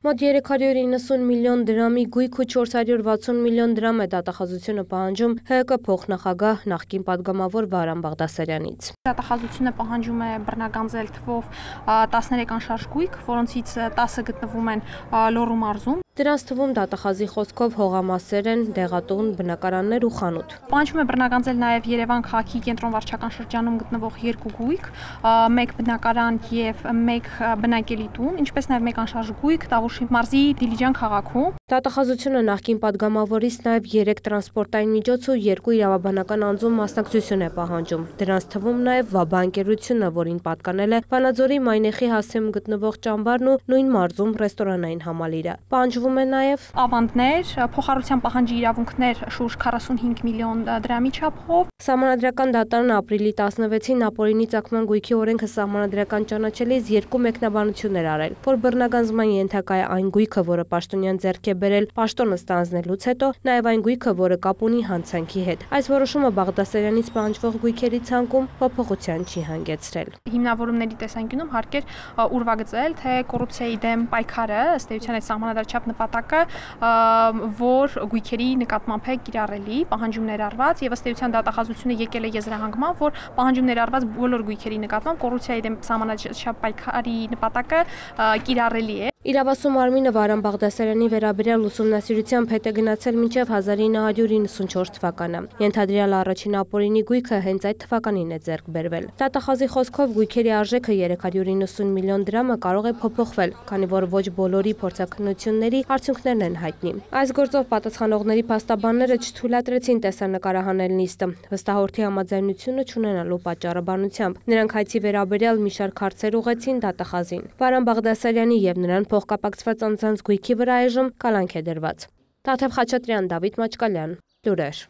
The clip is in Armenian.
Մոտ 390 միլիոն դրամի գույք ու 460 միլիոն դրամ է դատախազությունը պահանջում ՀԿ փոխնախագահ նախկին падգամավոր Վարան Բաղդասարյանից։ Դատախազությունը պահանջում է բռնագանձել թվով 13 անշարժ գույք, որոնցից 10-ը գտնվում են Լոռու մարզում։ Դրանց թվում դատախազի խոսքով հողամասեր են, դեղատուն, բնակարաններ ու խանութ։ Պահանջում է բռնագանձել նաև Երևան քաղաքի կենտրոն վարչական շրջանում գտնվող 2 գույք, 1 բնակարան եւ 1 բնակելի տուն, ինչպես նաև 1 անշարժ գույք Տավուշի մարզի Դիլիջան քաղաքում։ Դատախազությունը նախկին падգամավորից նաև 3 տրանսպորտային միջոց ու 2 իրավաբանական անձում մասնակցություն է պահանջում։ Դրանց թվում նաև ՎԱԲԱ ընկերությունը, որին պատկանել է Վանաձորի Մայնեխի հասցեում գտնվող ճամբարն ու նույն մարզում ռեստորանային համալիրը։ Պահանջվում է նաև ավանդներ, փոխառության պահանջի իրավունքներ շուրջ 45 միլիոն դրամի չափով։ Սահմանադրական դատարանը ապրիլի 16-ին ապօրինի ծագման գույքի օրենքը սահմանադրական ճանաչելիս 2 մեկնաբանություններ արել, որ բռնագանձման ենթակա է այն գույքը, որը պաշտոնյան ձեռք է բերել պաշտոնը ստանձնելուց հետո, նաև այն գույքը, որը կապ ունի հանցանքի հետ։ Այս որոշումը Բաղդասարյանից պահանջվող գույքերի ցանկում փոփոխության չի հանգեցրել։ Հիմնավորումների տեսանկյունում հարկ էր ուրվագծել, թե կոռուպցիայի դեմ պայքարը ըստ էության այդ սահմանադրչափ նպատակը, որ գույքերի նկատմամբ է կիրառելի, պահանջում ներառված, եւ ըստ էության դատախազությունը եկել է եզրահանգման, որ պահանջում ներառված բոլոր գույքերի նկատմամբ կոռուպցիայի դեմ սահմանադրչափ պայքարի նպատակը կիրառելի է։ Իրավասու մարմինը Վարան Բաղդասարյանի վերաբերյալ ուսումնասիրությամբ հետ է գնացել մինչև 1994 թվականը։ Ենթադրյալ առաջին ապօրինի գույքը հենց այդ թվականին է ձեռք բերվել։ Դատախազի խոսքով գույքերի արժեքը 390 միլիոն դրամը կարող է փոփոխվել, քանի որ ոչ բոլորի փորձաքննությունների արդյունքներն են հայտնի։ Այս գործով պատասխանողների փաստաբանները չթույլատրեցին տեսանկարահանել նիստը, վստահորդի համաձայնությունը չունենալու պատճառաբանությամբ։ Նրանք հայցի վերաբերյալ մի շարք հարցեր ուղղեցին դատախազին։ Վարան Բաղդասարյանի եւ նրան փոխկապակցված անձանց գույքի վրա այժմ կալանք է դրված։ Տաթև Խաչատրյան, Դավիթ Մաչկալյան, լուրեր։